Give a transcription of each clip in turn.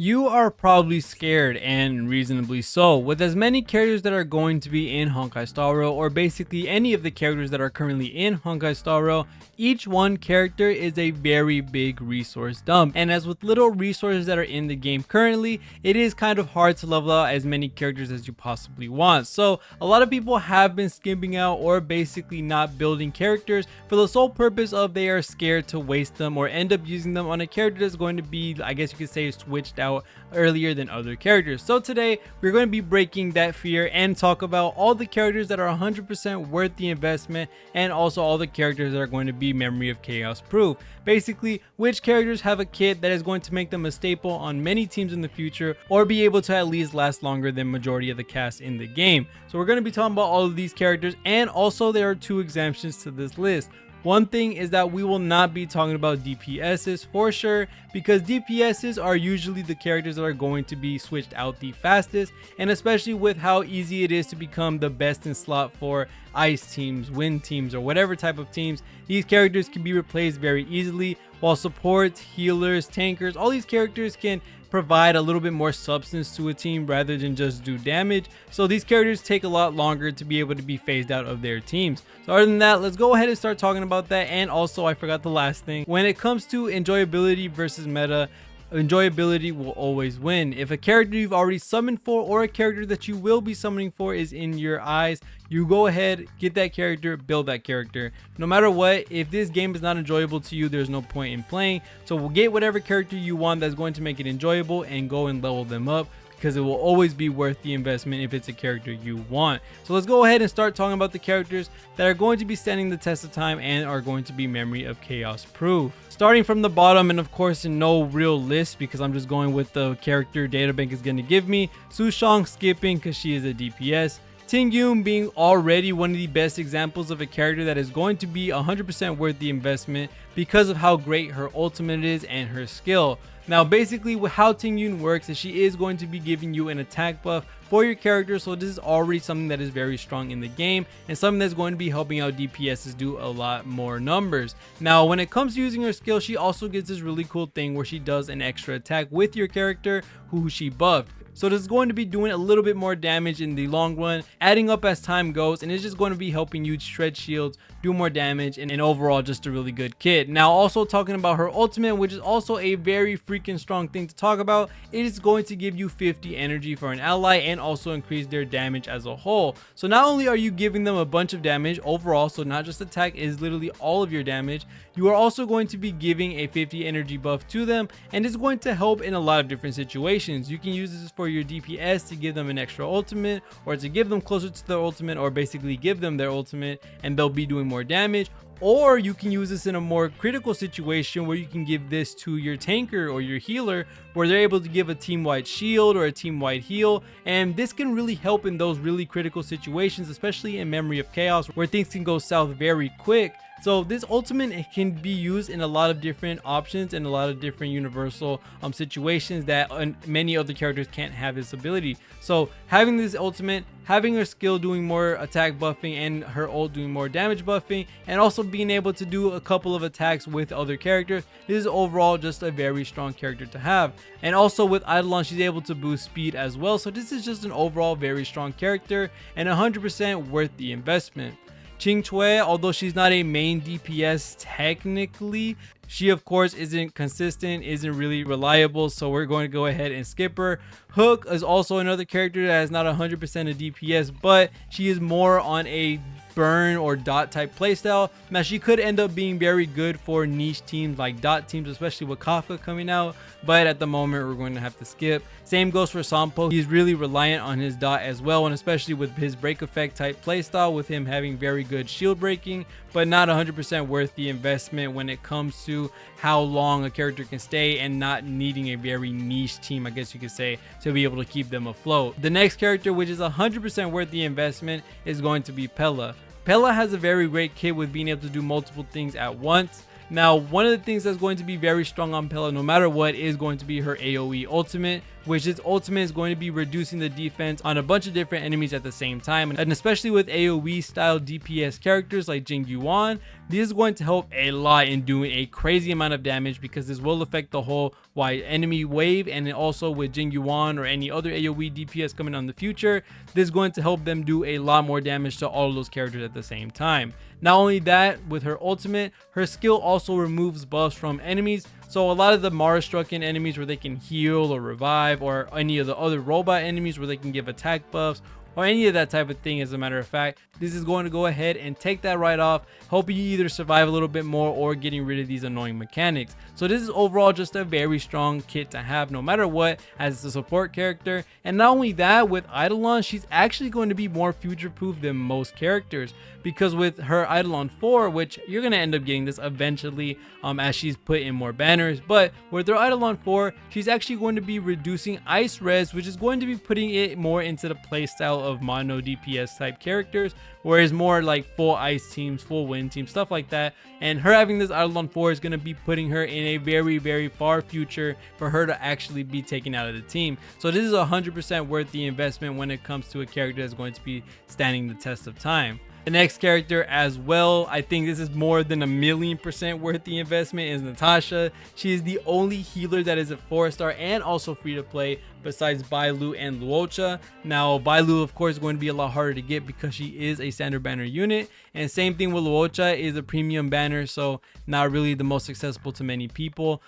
You are probably scared, and reasonably so, with as many characters that are going to be in Honkai Star Rail, or basically any of the characters that are currently in Honkai Star Rail. Each one character is a very big resource dump, and as with little resources that are in the game currently, it is kind of hard to level out as many characters as you possibly want. So a lot of people have been skipping out or basically not building characters for the sole purpose of they are scared to waste them or end up using them on a character that's going to be, I guess you could say, switched out earlier than other characters. So today we're going to be breaking that fear and talk about all the characters that are 100% worth the investment, and also all the characters that are going to be memory of chaos proof. Basically, which characters have a kit that is going to make them a staple on many teams in the future, or be able to at least last longer than majority of the cast in the game. So we're going to be talking about all of these characters, and also there are two exemptions to this list. One thing is that we will not be talking about DPSs for sure, because DPSs are usually the characters that are going to be switched out the fastest, and especially with how easy it is to become the best in slot for ice teams, wind teams, or whatever type of teams, these characters can be replaced very easily, while supports, healers, tankers, all these characters can provide a little bit more substance to a team rather than just do damage. So these characters take a lot longer to be able to be phased out of their teams. So other than that, let's go ahead and start talking about that. And also, I forgot the last thing. When it comes to enjoyability versus meta, enjoyability will always win. If a character you've already summoned for, or a character that you will be summoning for, is in your eyes, you go ahead, get that character, build that character. No matter what, if this game is not enjoyable to you, there's no point in playing. So we'll get whatever character you want that's going to make it enjoyable and go and level them up, because it will always be worth the investment if it's a character you want. So let's go ahead and start talking about the characters that are going to be standing the test of time and are going to be memory of chaos proof. Starting from the bottom, and of course in no real list because I'm just going with the character databank is going to give me, Sushang skipping because she is a DPS. Tingyun being already one of the best examples of a character that is going to be 100% worth the investment because of how great her ultimate is and her skill. Now basically how Tingyun works is she is going to be giving you an attack buff for your character, so this is already something that is very strong in the game and something that's going to be helping out DPSs do a lot more numbers. Now when it comes to using her skill, she also gets this really cool thing where she does an extra attack with your character who she buffed. So this is going to be doing a little bit more damage in the long run, adding up as time goes, and it's just going to be helping you shred shields, do more damage, and overall just a really good kit. Now also talking about her ultimate, which is also a very freaking strong thing to talk about, it is going to give you 50 energy for an ally and also increase their damage as a whole. So not only are you giving them a bunch of damage overall, so not just attack, is literally all of your damage, you are also going to be giving a 50 energy buff to them, and it's going to help in a lot of different situations. You can use this for your DPS to give them an extra ultimate, or to give them closer to their ultimate, or basically give them their ultimate and they'll be doing more damage. Or you can use this in a more critical situation where you can give this to your tanker or your healer, where they're able to give a team-wide shield or a team-wide heal, and this can really help in those really critical situations, especially in Memory of Chaos where things can go south very quick. So this ultimate can be used in a lot of different options and a lot of different universal situations that many other characters can't have this ability. So having this ultimate, having her skill doing more attack buffing and her ult doing more damage buffing, and also being able to do a couple of attacks with other characters, this is overall just a very strong character to have. And also with Eidolon, she's able to boost speed as well. So this is just an overall very strong character and 100% worth the investment. Qingque, although she's not a main DPS technically, she of course isn't consistent, isn't really reliable, so we're going to go ahead and skip her. Hook is also another character that is not 100% a DPS, but she is more on a burn or dot type playstyle. Now she could end up being very good for niche teams like dot teams, especially with Kafka coming out, but at the moment we're going to have to skip. Same goes for Sampo. He's really reliant on his dot as well, and especially with his break effect type playstyle, with him having very good shield breaking, but not 100% worth the investment when it comes to how long a character can stay and not needing a very niche team, I guess you could say, to be able to keep them afloat. The next character, which is 100% worth the investment, is going to be Pela. Pela has a very great kit with being able to do multiple things at once. Now, one of the things that's going to be very strong on Pela no matter what is going to be her AoE ultimate, which this ultimate is going to be reducing the defense on a bunch of different enemies at the same time. And especially with AoE style DPS characters like Tingyun, this is going to help a lot in doing a crazy amount of damage, because this will affect the whole wide enemy wave. And then also with Tingyun or any other AoE DPS coming on in the future, this is going to help them do a lot more damage to all of those characters at the same time. Not only that, with her ultimate, her skill also removes buffs from enemies. So a lot of the Mara strucken enemies where they can heal or revive, or any of the other robot enemies where they can give attack buffs, or any of that type of thing, as a matter of fact, this is going to go ahead and take that right off, helping you either survive a little bit more or getting rid of these annoying mechanics. So this is overall just a very strong kit to have no matter what, as a support character. And not only that, with Eidolon, she's actually going to be more future proof than most characters, because with her Eidolon 4, which you're going to end up getting this eventually as she's put in more banners, but with her Eidolon 4, she's actually going to be reducing ice res, which is going to be putting it more into the playstyle of mono DPS type characters, whereas more like full ice teams, full wind teams, stuff like that. And her having this Eidolon 4 is going to be putting her in a very far future for her to actually be taken out of the team. So this is 100% worth the investment when it comes to a character that's going to be standing the test of time. The next character as well, I think this is more than 1,000,000% worth the investment, is Natasha. She is the only healer that is a 4-star and also free to play besides Bailu and Luocha. Now Bailu of course is going to be a lot harder to get because she is a standard banner unit, and same thing with Luocha, is a premium banner, so not really the most accessible to many people.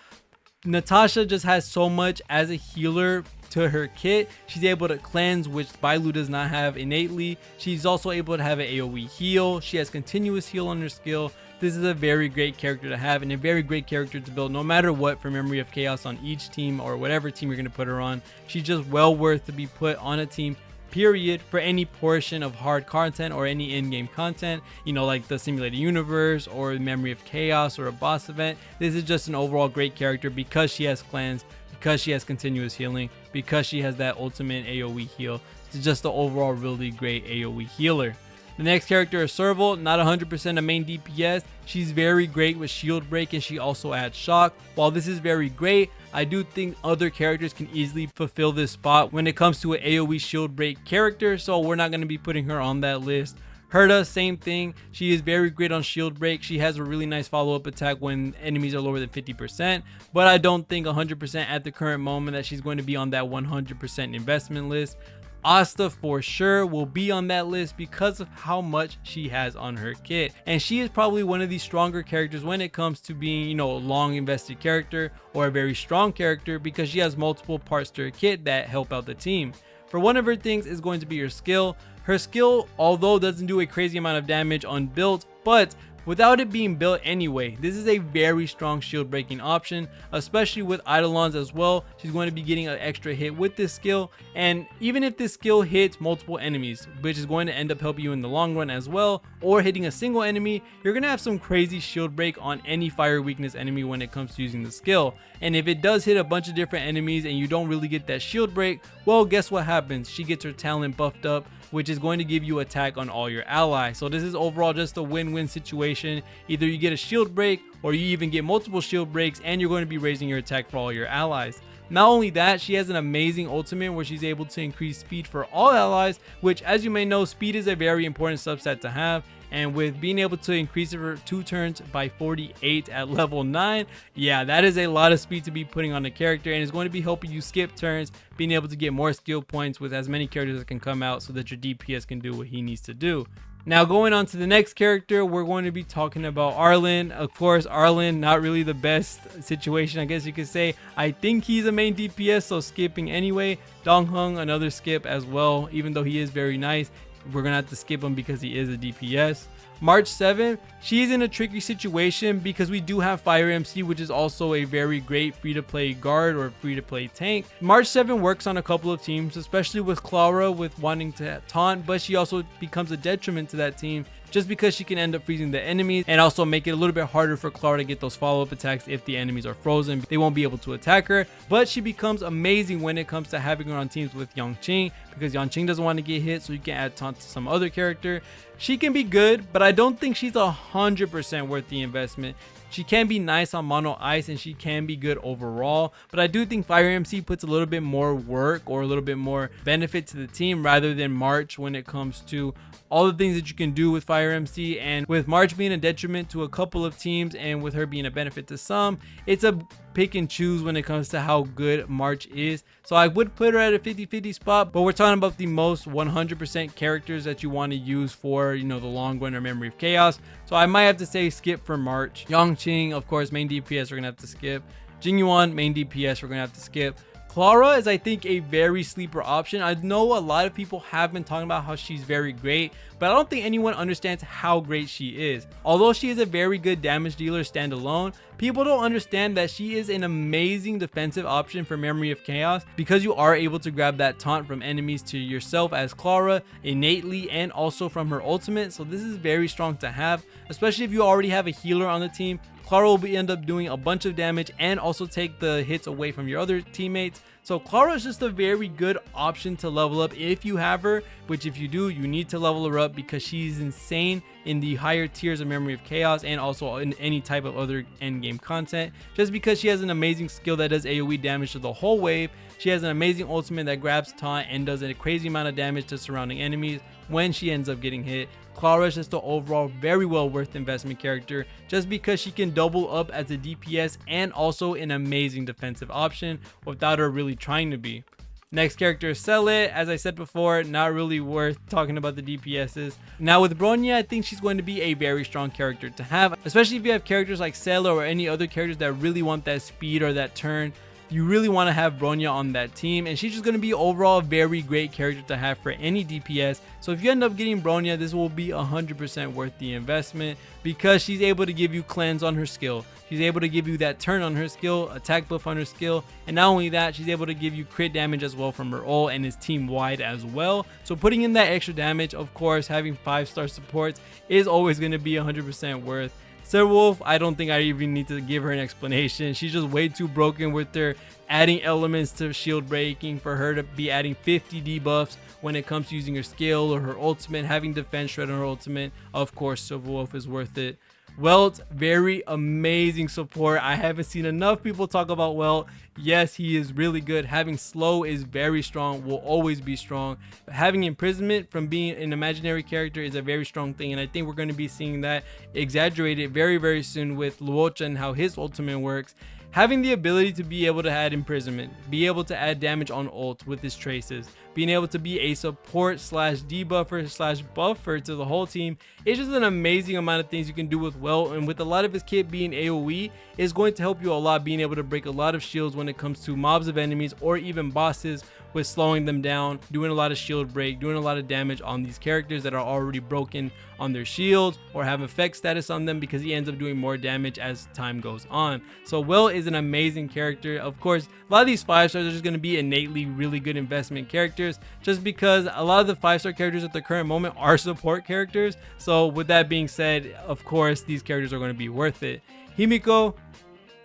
Natasha just has so much as a healer to her kit. She's able to cleanse, which Bailu does not have innately. She's also able to have an AoE heal. She has continuous heal on her skill. This is a very great character to have, and a very great character to build no matter what for Memory of Chaos on each team, or whatever team you're going to put her on. She's just well worth to be put on a team, period, for any portion of hard content or any in-game content, you know, like the simulated universe or Memory of Chaos or a boss event. This is just an overall great character because she has cleanse, because she has continuous healing, because she has that ultimate AoE heal. It's just the overall really great AoE healer. The next character is Serval, not 100% a main DPS. She's very great with shield break, and she also adds shock. While this is very great, I do think other characters can easily fulfill this spot when it comes to an AoE shield break character, so we're not going to be putting her on that list. Herta, same thing. She is very great on shield break. She has a really nice follow-up attack when enemies are lower than 50%, but I don't think 100% at the current moment that she's going to be on that 100% investment list. Asta for sure will be on that list because of how much she has on her kit, and she is probably one of the stronger characters when it comes to being, you know, a long invested character or a very strong character, because she has multiple parts to her kit that help out the team. For one of her things is going to be her skill. Her skill, although doesn't do a crazy amount of damage on builds, but without it being built anyway, this is a very strong shield breaking option, especially with Eidolons as well. She's going to be getting an extra hit with this skill, and even if this skill hits multiple enemies, which is going to end up helping you in the long run as well, or hitting a single enemy, you're going to have some crazy shield break on any fire weakness enemy when it comes to using the skill. And if it does hit a bunch of different enemies and you don't really get that shield break, well, guess what happens? She gets her talent buffed up, which is going to give you attack on all your allies. So this is overall just a win-win situation. Either you get a shield break, or you even get multiple shield breaks, and you're going to be raising your attack for all your allies. Not only that, she has an amazing ultimate where she's able to increase speed for all allies, which, as you may know, speed is a very important subset to have. And with being able to increase it for 2 turns by 48 at level 9, yeah, that is a lot of speed to be putting on a character, and it's going to be helping you skip turns, being able to get more skill points with as many characters that can come out so that your DPS can do what he needs to do. Now, going on to the next character, we're going to be talking about Arlen. Of course, Arlen, not really the best situation, I guess you could say. I think he's a main DPS, so skipping anyway. Donghung, another skip as well, even though he is very nice. We're gonna have to skip him because he is a DPS. March 7, she's in a tricky situation because we do have Fire MC, which is also a very great free-to-play guard or free-to-play tank. March 7 works on a couple of teams, especially with Clara with wanting to taunt, but she also becomes a detriment to that team just because she can end up freezing the enemies and also make it a little bit harder for Clara to get those follow-up attacks. If the enemies are frozen, they won't be able to attack her, but she becomes amazing when it comes to having her on teams with Yangqing, because Yangqing doesn't want to get hit, so you can add taunt to some other character. She can be good, but I don't think she's 100% worth the investment. She can be nice on mono ice and she can be good overall, but I do think Fire MC puts a little bit more work or a little bit more benefit to the team rather than March when it comes to all the things that you can do with Fire MC. And with March being a detriment to a couple of teams and with her being a benefit to some, it's a pick and choose when it comes to how good March is. So I would put her at a 50-50 spot, but we're talking about the most 100% characters that you want to use for, you know, the long run or Memory of Chaos. So I might have to say skip for March. Yongqing, of course, main DPS, we're gonna have to skip. Tingyun, main DPS, we're gonna have to skip. Clara is, I think, a very sleeper option. I know a lot of people have been talking about how she's very great, but I don't think anyone understands how great she is. Although she is a very good damage dealer standalone, people don't understand that she is an amazing defensive option for Memory of Chaos because you are able to grab that taunt from enemies to yourself as Clara innately and also from her ultimate. So this is very strong to have, especially if you already have a healer on the team. Clara will end up doing a bunch of damage and also take the hits away from your other teammates. So Clara is just a very good option to level up if you have her, which if you do, you need to level her up because she's insane in the higher tiers of Memory of Chaos and also in any type of other endgame content, just because she has an amazing skill that does AoE damage to the whole wave. She has an amazing ultimate that grabs taunt and does a crazy amount of damage to surrounding enemies when she ends up getting hit. Clara is just an overall very well worth investment character just because she can double up as a DPS and also an amazing defensive option without her really trying to be. Next character is Celit. As I said before, not really worth talking about the DPSs. Now with Bronya, I think she's going to be a very strong character to have, especially if you have characters like Celit or any other characters that really want that speed or that turn. You really want to have Bronya on that team, and she's just going to be overall a very great character to have for any DPS. So if you end up getting Bronya, this will be 100% worth the investment because she's able to give you cleanse on her skill. She's able to give you that turn on her skill, attack buff on her skill, and not only that, she's able to give you crit damage as well from her ult and is team wide as well. So putting in that extra damage, of course, having 5-star supports is always going to be 100% worth. Wolf, I don't think I even need to give her an explanation. She's just way too broken with her adding elements to shield breaking for her to be adding 50 debuffs when it comes to using her skill or her ultimate, having defense shred on her ultimate. Of course, Wolf is worth it. Welt, very amazing support. I haven't seen enough people talk about Welt. Yes, he is really good. Having slow is very strong, will always be strong. But having imprisonment from being an imaginary character is a very strong thing, and I think we're going to be seeing that exaggerated very, very soon with Luocha and how his ultimate works. Having the ability to be able to add imprisonment, be able to add damage on ult with his traces, being able to be a support slash debuffer slash buffer to the whole team, it's just an amazing amount of things you can do with Welt. And with a lot of his kit being AoE, is going to help you a lot, being able to break a lot of shields when it comes to mobs of enemies or even bosses, with slowing them down, doing a lot of shield break, doing a lot of damage on these characters that are already broken on their shields or have effect status on them, because he ends up doing more damage as time goes on. So Welt is an amazing character. Of course, a lot of these 5-stars are just going to be innately really good investment characters, just because a lot of the 5-star characters at the current moment are support characters. So with that being said, of course, these characters are going to be worth it. Himiko,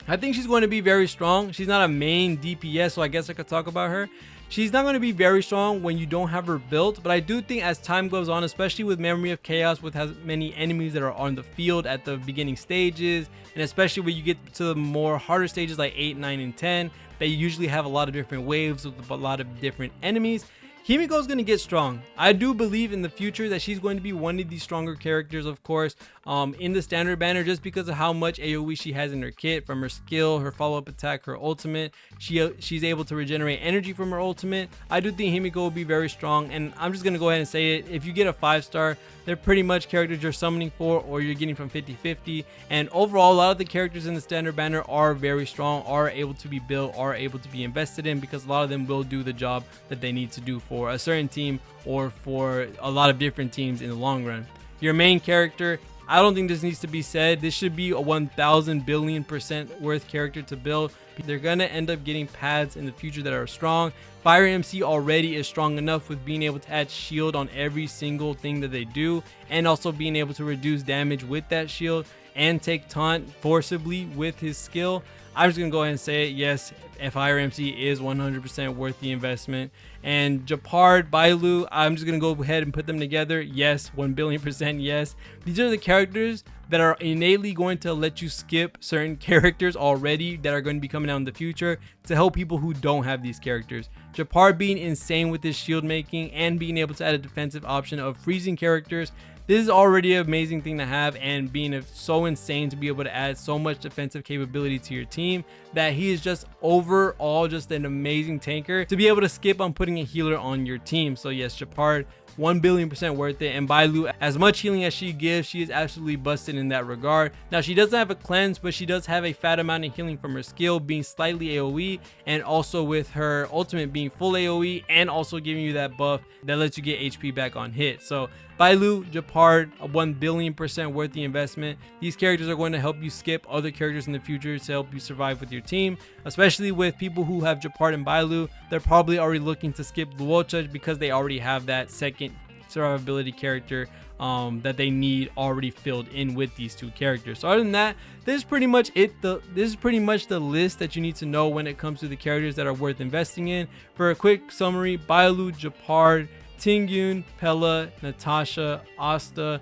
I think she's going to be very strong. She's not a main DPS, so I guess I could talk about her. She's not going to be very strong when you don't have her built, but I do think as time goes on, especially with Memory of Chaos, with as many enemies that are on the field at the beginning stages, and especially when you get to the more harder stages like 8, 9, and 10, they usually have a lot of different waves with a lot of different enemies. Himiko is going to get strong. I do believe in the future that she's going to be one of the stronger characters, of course, in the standard banner, just because of how much AoE she has in her kit, from her skill, her follow-up attack, her ultimate. She's able to regenerate energy from her ultimate. I do think Himiko will be very strong, and I'm just going to go ahead and say it. If you get a 5-star, they're pretty much characters you're summoning for or you're getting from 50-50. And overall, a lot of the characters in the standard banner are very strong, are able to be built, are able to be invested in, because a lot of them will do the job that they need to do for a certain team or for a lot of different teams in the long run. Your main character, I don't think this needs to be said. This should be a 1000 billion% worth character to build. They're going to end up getting paths in the future that are strong. Fire MC already is strong enough with being able to add shield on every single thing that they do, and also being able to reduce damage with that shield and take taunt forcibly with his skill. I'm just gonna go ahead and say it. Yes, FIRMC is 100% worth the investment. And Japard, Bailu, I'm just gonna go ahead and put them together. Yes, 1,000,000,000% yes. These are the characters that are innately going to let you skip certain characters already that are going to be coming out in the future to help people who don't have these characters. Japard being insane with his shield making and being able to add a defensive option of freezing characters. This is already an amazing thing to have, and being so insane to be able to add so much defensive capability to your team that he is just overall just an amazing tanker to be able to skip on putting a healer on your team. So yes, Japard, 1,000,000,000% worth it. And Bailu, as much healing as she gives, she is absolutely busted in that regard. Now, she doesn't have a cleanse, but she does have a fat amount of healing from her skill being slightly AoE, and also with her ultimate being full AoE and also giving you that buff that lets you get HP back on hit. So Bailu, Japard, 1,000,000,000% worth the investment. These characters are going to help you skip other characters in the future to help you survive with your team, especially with people who have Japard and Bailu. They're probably already looking to skip Luocha because they already have that second survivability character that they need already filled in with these two characters. So other than that, this is pretty much it. This is pretty much the list that you need to know when it comes to the characters that are worth investing in. For a quick summary, Bailu, Japard, Tingyun, Pela, Natasha, Asta,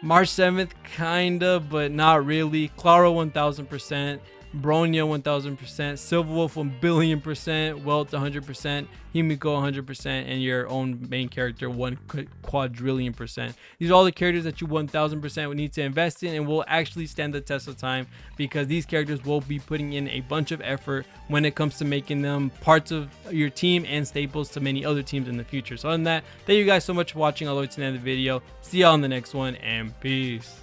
March 7th kinda, but not really. Clara 1,000%, Bronya 1,000%, Silver Wolf 1,000,000,000%, Welt 100%, Himiko 100%, and your own main character 1,000,000,000,000%. These are all the characters that you 1,000% would need to invest in and will actually stand the test of time, because these characters will be putting in a bunch of effort when it comes to making them parts of your team and staples to many other teams in the future. So other than that, thank you guys so much for watching all the way to the end of the video. See y'all in the next one, and peace.